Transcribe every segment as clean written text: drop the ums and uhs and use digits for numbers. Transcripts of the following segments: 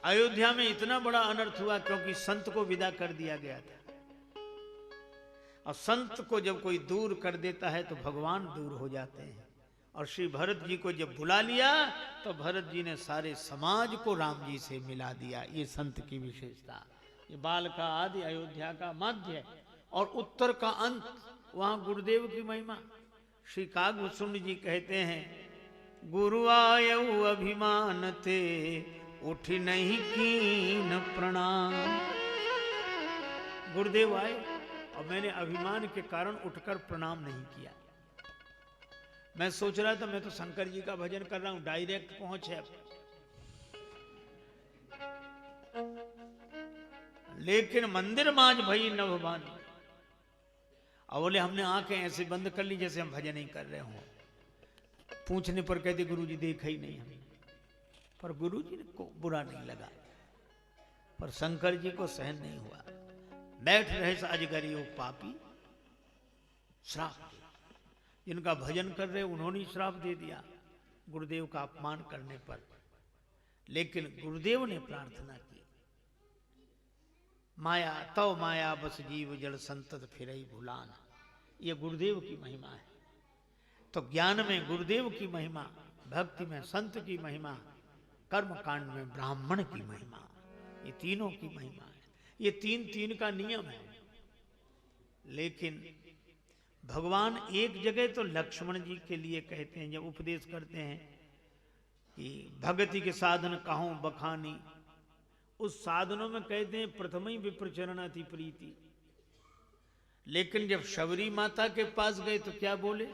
अयोध्या में इतना बड़ा अनर्थ हुआ क्योंकि संत को विदा कर दिया गया था। और संत को जब कोई दूर कर देता है तो भगवान दूर हो जाते हैं। और श्री भरत जी को जब बुला लिया तो भरत जी ने सारे समाज को राम जी से मिला दिया। ये संत की विशेषता। ये बाल का आदि, अयोध्या का मध्य और उत्तर का अंत, वहां गुरुदेव की महिमा। श्री कागभूषण जी कहते हैं, गुरु आयऊ अभिमान ते उठ नहीं कीन प्रणाम। गुरुदेव आए और मैंने अभिमान के कारण उठकर प्रणाम नहीं किया। मैं सोच रहा था मैं तो शंकर जी का भजन कर रहा हूं, डायरेक्ट पहुंच है। लेकिन मंदिर माज भई नभवानी। और बोले हमने आंखें ऐसे बंद कर ली जैसे हम भजन ही कर रहे हो। पूछने पर कहते गुरुजी देखा ही नहीं हमें। पर गुरुजी को बुरा नहीं लगा, पर शंकर जी को सहन नहीं हुआ। बैठ रहे अजगरी पापी, श्राप दिया। जिनका भजन कर रहे उन्होंने श्राप दे दिया गुरुदेव का अपमान करने पर। लेकिन गुरुदेव ने प्रार्थना की, माया तव माया बस जीव जड़ संतत फिरई भुलान। ये गुरुदेव की महिमा है। तो ज्ञान में गुरुदेव की महिमा, भक्ति में संत की महिमा, कर्म कांड में ब्राह्मण की महिमा, ये तीनों की महिमा है। ये तीन का नियम है। लेकिन भगवान एक जगह तो लक्ष्मण जी के लिए कहते हैं, जब उपदेश करते हैं कि भगति के साधन कहूं बखानी, उस साधनों में कहते हैं प्रथम ही विप्रचरण अति प्रीति। लेकिन जब शबरी माता के पास गए तो क्या बोले,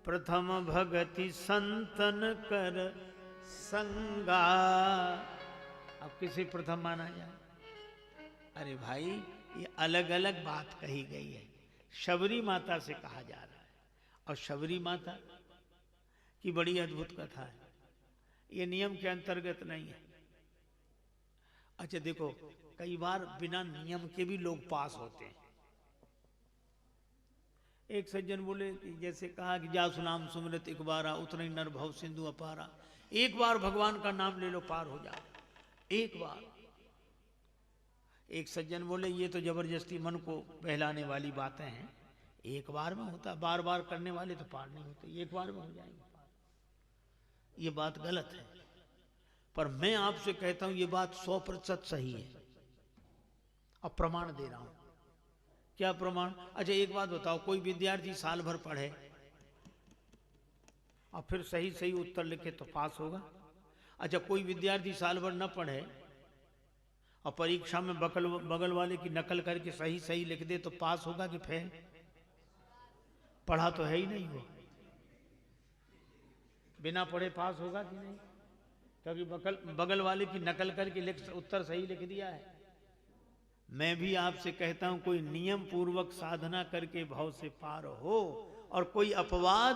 प्रथम भगति संतन कर संगा। अब किसे प्रथम माना जाए? अरे भाई, ये अलग अलग बात कही गई है। शबरी माता से कहा जा रहा है। और शबरी माता की बड़ी अद्भुत कथा है। ये नियम के अंतर्गत नहीं है। अच्छा देखो, कई बार बिना नियम के भी लोग पास होते हैं। एक सज्जन बोले कि जैसे कहा कि जासु नाम सुमिरत एक बारा उतने नर भव सिंधु अपारा। एक बार भगवान का नाम ले लो, पार हो जाओ। एक बार। एक सज्जन बोले ये तो जबरदस्ती मन को बहलाने वाली बातें हैं। एक बार में होता, बार बार करने वाले तो पार नहीं होते। एक बार में हो जाएंगे पार। ये बात गलत है। पर मैं आपसे कहता हूं ये बात 100% सही है। अब प्रमाण दे रहा हूं। क्या प्रमाण? अच्छा एक बात बताओ, कोई विद्यार्थी साल भर पढ़े और फिर सही सही उत्तर लिखे तो पास होगा? अच्छा कोई विद्यार्थी साल भर न पढ़े और परीक्षा में बगल वाले की नकल करके सही सही लिख दे तो पास होगा कि फेल? पढ़ा तो है ही नहीं वो। बिना पढ़े पास होगा कि नहीं? क्योंकि बगल वाले की नकल करके उत्तर सही लिख दिया है। मैं भी आपसे कहता हूं, कोई नियम पूर्वक साधना करके भाव से पार हो और कोई अपवाद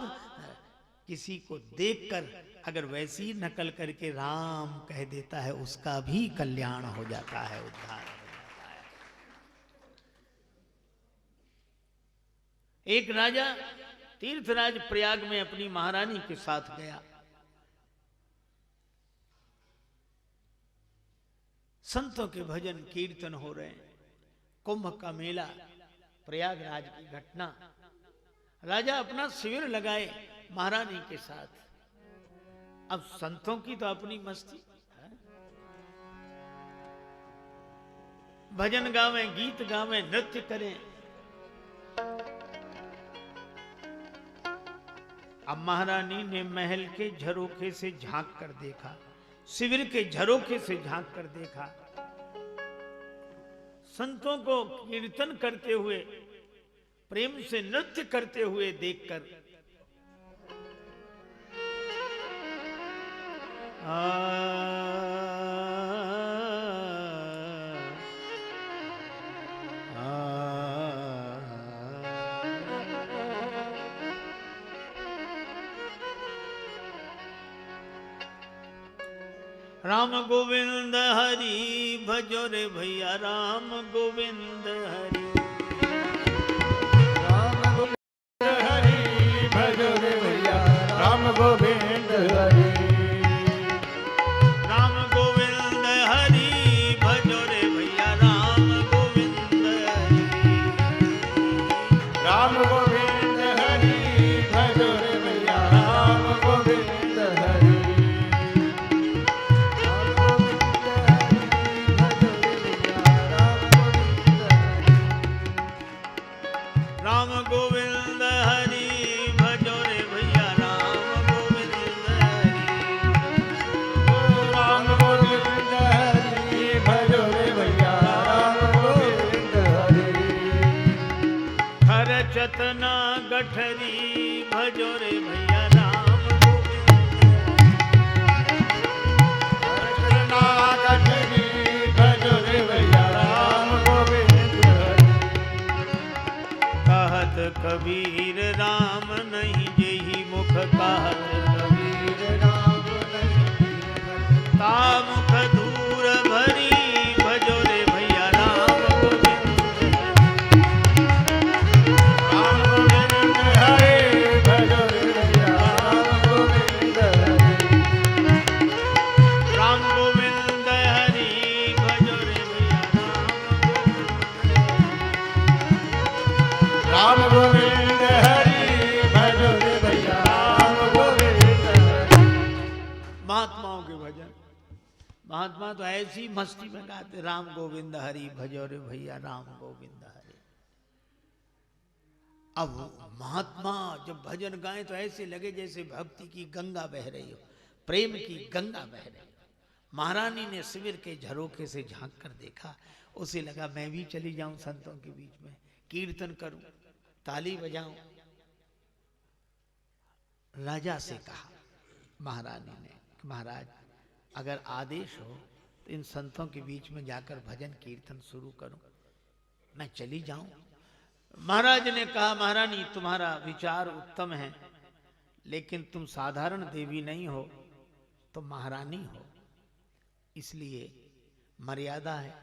किसी को देखकर अगर वैसी नकल करके राम कह देता है, उसका भी कल्याण हो जाता है, उद्धार हो जाता है। एक राजा तीर्थराज प्रयाग में अपनी महारानी के साथ गया। संतों के भजन कीर्तन हो रहे हैं। कुंभ का मेला, प्रयागराज की घटना। राजा अपना शिविर लगाए महारानी के साथ। अब संतों की तो अपनी मस्ती है। भजन गावें, गीत गावें, नृत्य करें। अब महारानी ने महल के झरोखे से झांक कर देखा, शिविर के झरोखे से झांक कर देखा, संतों को कीर्तन करते हुए, प्रेम से नृत्य करते हुए देखकर राम गोविंद हरि भजो रे भैया, राम गोविंद हरि। राम गोविंद हरि भजो रे भैया, राम गोविंद हरि। राम गोविंद बचत ना गठरी भजो रे भैया राम ना गठरी भजो रे भैया राम गोविंद हरि। कहत कबीर राम नहीं जेहि मुख कहत कबीर राम नहीं ता मुख दूर भरी भजो रे भैया राम गोविंद हरि भजो रे भैया राम गोविंद हरि। राम गोविंद हरि भजो रे भैया राम गोविंद हरि भजो रे भैया राम गोविंद हरि। महात्माओं के भजन, महात्मा तो ऐसी मस्ती में गाते राम गोविंद हरि भजो रे भैया राम गोविंद हरि। अब महात्मा जब भजन गाएं तो ऐसे लगे जैसे भक्ति की गंगा बह रही हो, प्रेम की गंगा बह रही हो। महारानी ने शिविर के झरोखे से झांक कर देखा, उसे लगा मैं भी चली जाऊं संतों के बीच में, कीर्तन करूं, ताली बजाऊं। राजा से कहा महारानी ने, महाराज अगर आदेश हो तो इन संतों के बीच में जाकर भजन कीर्तन शुरू करूं, मैं चली जाऊं। महाराज ने कहा महारानी तुम्हारा विचार उत्तम है, लेकिन तुम साधारण देवी नहीं हो, तो महारानी हो, इसलिए मर्यादा है,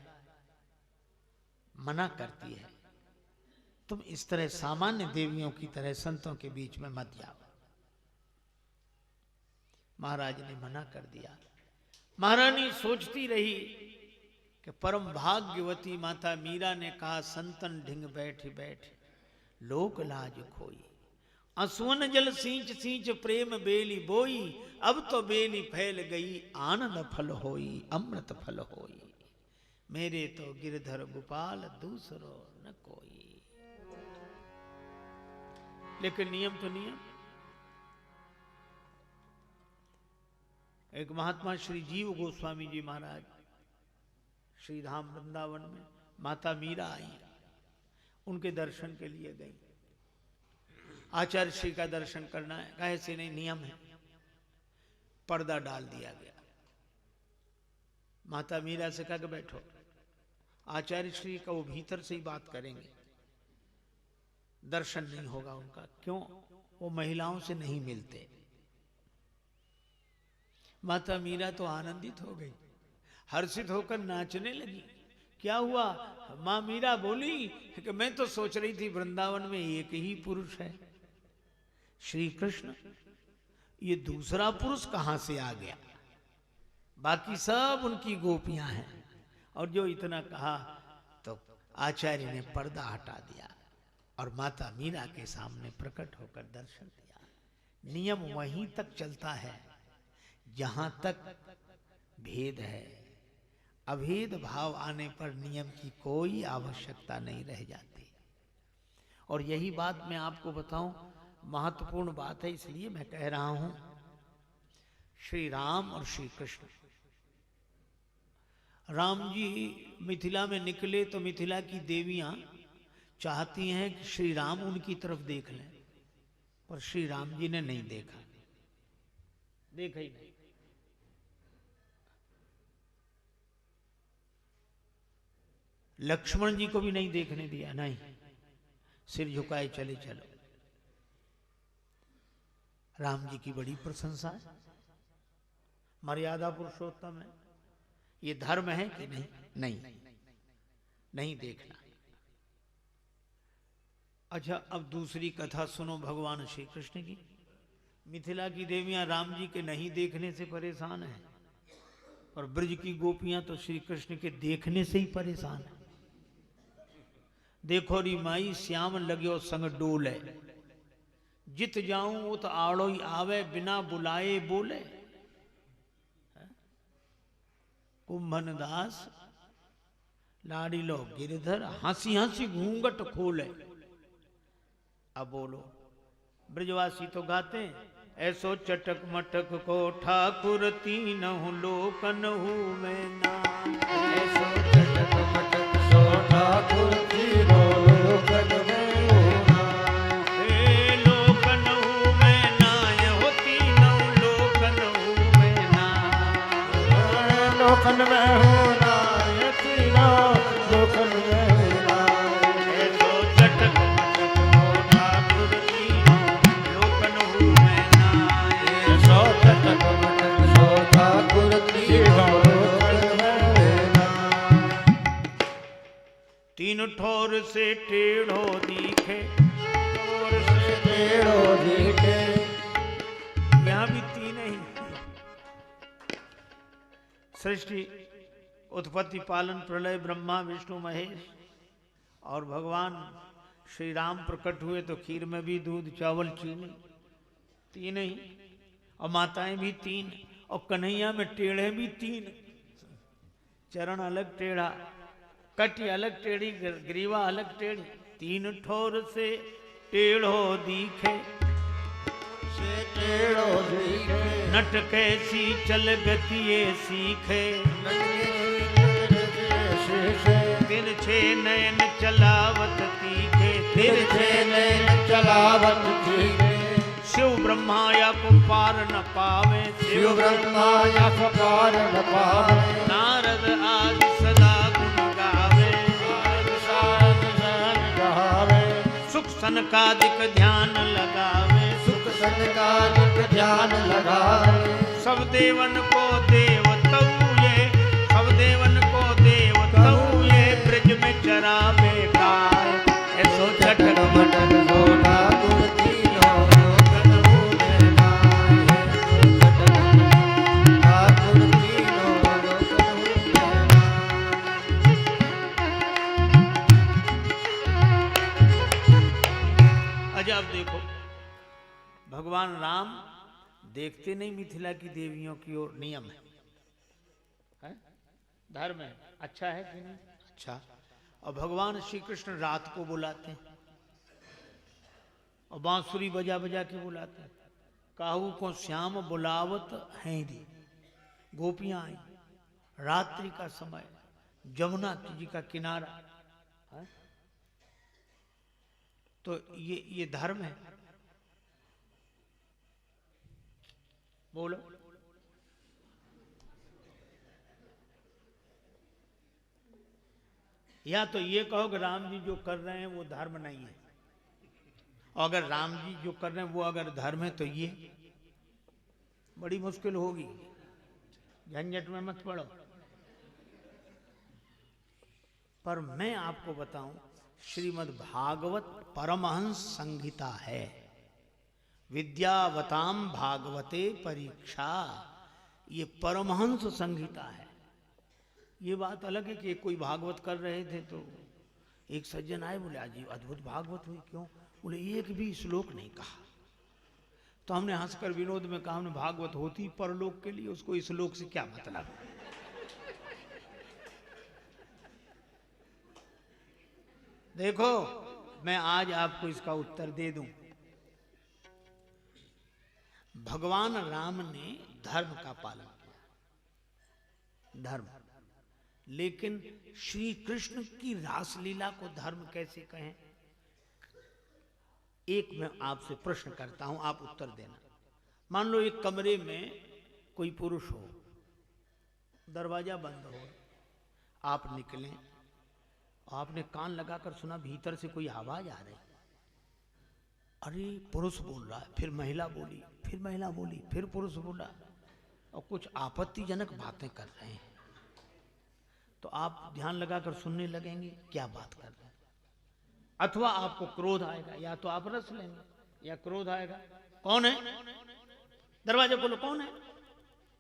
मना करती है। तुम इस तरह सामान्य देवियों की तरह संतों के बीच में मत जाओ। महाराज ने मना कर दिया। महारानी सोचती रही कि परम भाग्यवती माता मीरा ने कहा संतन ढिंग बैठ बैठ लोक लाज खोई, असुवन जल सींच सींच प्रेम बेली बोई, अब तो बेली फैल गई आनंद फल होई अमृत फल होई, मेरे तो गिरधर गोपाल दूसरो न कोई। लेकिन नियम तो नियम। एक महात्मा श्री जीव गोस्वामी जी महाराज श्री धाम वृंदावन में माता मीरा आई, उनके दर्शन के लिए गई। आचार्य श्री का दर्शन करना है, कहा ऐसे नहीं, नियम है। पर्दा डाल दिया गया। माता मीरा से कहा कि बैठो। आचार्य श्री का वो भीतर से ही बात करेंगे, दर्शन नहीं होगा उनका। क्यों? वो महिलाओं से नहीं मिलते। माता मीरा तो आनंदित हो गई, हर्षित होकर नाचने लगी। क्या हुआ? मां मीरा बोली कि मैं तो सोच रही थी वृंदावन में एक ही पुरुष है, श्री कृष्ण, ये दूसरा पुरुष कहां से आ गया? बाकी सब उनकी गोपियां हैं। और जो इतना कहा तो आचार्य ने पर्दा हटा दिया और माता मीरा के सामने प्रकट होकर दर्शन दिया। नियम वहीं तक चलता है जहां तक भेद है। अभेद भाव आने पर नियम की कोई आवश्यकता नहीं रह जाती। और यही बात मैं आपको बताऊं, महत्वपूर्ण बात है, इसलिए मैं कह रहा हूं। श्री राम और श्री कृष्ण, राम जी मिथिला में निकले तो मिथिला की देवियां चाहती हैं कि श्री राम उनकी तरफ देख लें, पर श्री राम जी ने नहीं देखा, देखा ही नहीं। लक्ष्मण जी को भी नहीं देखने दिया, नहीं, सिर झुकाए चले चलो। राम जी की बड़ी प्रशंसा है, मर्यादा पुरुषोत्तम है, ये धर्म है कि नहीं? नहीं, नहीं देखना। अच्छा, अब दूसरी कथा सुनो भगवान श्री कृष्ण की। मिथिला की देवियां राम जी के नहीं देखने से परेशान हैं, और ब्रज की गोपियां तो श्री कृष्ण के देखने से ही परेशान है। देखो री माई श्याम लग्यो संग डोले, जित जाऊं उत आड़ो ही आवे, बिना बुलाए बोले। कुंभन दास लाड़ी लो गिरधर, हंसी हंसी घूंघट खोले। अब बोलो, ब्रजवासी तो गाते हैं, ऐसो चटक मटक को ठाकुर तीनहु लोकन हूँ मैं नाम। ऐसो चटक मटक को ठाकुर तीनों लोकन में हूँ नाम। लोकन में हूँ नाय तीनों लोकन में हूँ नाय ऐसो चटक मटक हो ठाकुर तीनों लोकन हूँ मैं नाय सो चटक मटक सो ठाकुर तीनों लोकन में हूँ नाय तीन ठोर से टेढ़ो दिखे और से टेढ़ो दिखे यहाँ भी तीन ही सृष्टि उत्पत्ति पालन प्रलय ब्रह्मा विष्णु महेश और भगवान श्री राम प्रकट हुए तो खीर में भी दूध चावल चीनी तीन ही और माताएं भी तीन और कन्हैया में टेढ़े भी तीन चरण अलग टेढ़ा कटी अलग टेढ़ी ग्रीवा अलग टेढ़ी तीन ठोर से टेढ़ो दिखे से टेढ़ो दिखे नट कैसी चल गतिये सीखे तिरछे नयन चलावत तीखे तिरछे नैन चलावत तीखे शिव ब्रह्मा या को पार न पावे शिव ब्रह्मा यख पार न पावे नारद आदि सदा गुण गावे साध सन गावे सुख सनकादिक ध्यान लगावे सुख सनकालिक ध्यान लगावे सब देवन को देवतऊ ये सब देवन को देवतऊ ये ब्रज में चरावे खाए ऐसो चटक चटक मटक सो ठाकुर तीनों लोकन हूँ मैं नाय चटक मटक ठाकुर तीनों लोकन हूँ मैं नाय अच्छा अब देखो भगवान राम देखते नहीं मिथिला की देवियों की ओर नियम है? धर्म है अच्छा है कि नहीं अच्छा और भगवान श्री कृष्ण रात को बुलाते हैं और बांसुरी बजा बजा के बुलाते हैं काहू को श्याम बुलावत हैं दी गोपियां आई रात्रि का समय जमुना जी का किनारा है? तो ये धर्म है बोलो या तो ये कहो कि राम जी जो कर रहे हैं वो धर्म नहीं है और अगर राम जी जो कर रहे हैं वो अगर धर्म है तो ये बड़ी मुश्किल होगी झंझट में मत पड़ो पर मैं आपको बताऊं श्रीमद् भागवत परमहंस संहिता है विद्यावताम भागवते परीक्षा ये परमहंस संहिता है ये बात अलग है कि कोई भागवत कर रहे थे तो एक सज्जन आए बोले आज अद्भुत भागवत हुई क्यों बोले एक भी श्लोक नहीं कहा तो हमने हंसकर विनोद में कहा हमने भागवत होती परलोक के लिए उसको इस श्लोक से क्या मतलब है देखो मैं आज आपको इसका उत्तर दे दूं भगवान राम ने धर्म का पालन किया धर्म लेकिन श्री कृष्ण की रासलीला को धर्म कैसे कहें एक मैं आपसे प्रश्न करता हूं आप उत्तर देना मान लो एक कमरे में कोई पुरुष हो दरवाजा बंद हो आप निकलें आपने कान लगाकर सुना भीतर से कोई आवाज आ रही अरे पुरुष बोल रहा है फिर महिला बोली फिर पुरुष बोला और कुछ आपत्तिजनक बातें कर रहे हैं तो आप ध्यान लगाकर सुनने लगेंगे क्या बात कर रहे हैं अथवा आपको क्रोध आएगा या तो आप रस लेंगे या क्रोध आएगा कौन है दरवाजा खोलो कौन है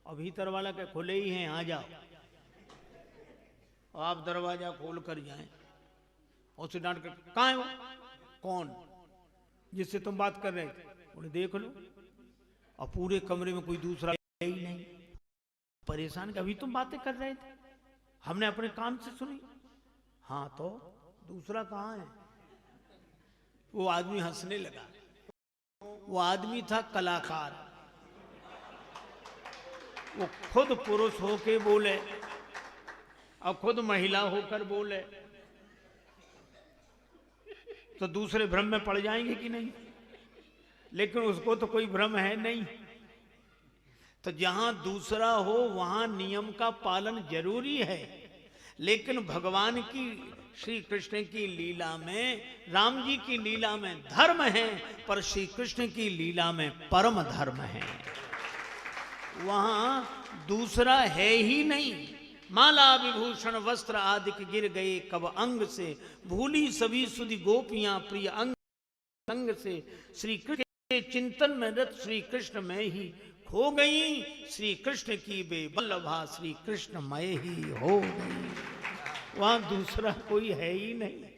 और भीतर वाला के खुले ही हैं आ जाओ और आप दरवाजा खोल कर जाएं उसे डांट कर कहाँ है वो कौन जिससे तुम बात कर रहे थे बोले देख लो और पूरे कमरे में कोई दूसरा ही नहीं परेशान कि अभी तुम बातें कर रहे थे हमने अपने कान से सुनी हाँ तो दूसरा कहाँ है वो आदमी हंसने लगा वो आदमी था कलाकार वो खुद पुरुष होके बोले और खुद महिला होकर बोले तो दूसरे भ्रम में पड़ जाएंगे कि नहीं लेकिन उसको तो कोई भ्रम है नहीं तो जहां दूसरा हो वहां नियम का पालन जरूरी है, लेकिन भगवान की श्री कृष्ण की लीला में, राम जी की लीला में धर्म है, पर श्री कृष्ण की लीला में परम धर्म है। वहां दूसरा है ही नहीं। माला विभूषण वस्त्र आदि गिर गए कब अंग से, भूली सभी सुधि गोपियां प्रिय अंग संग से। श्री कृष्ण के चिंतन में रत श्री कृष्ण में ही खो गई, श्री कृष्ण की बेबल्लभा श्री कृष्ण मय ही हो गई। वहां दूसरा कोई है ही नहीं।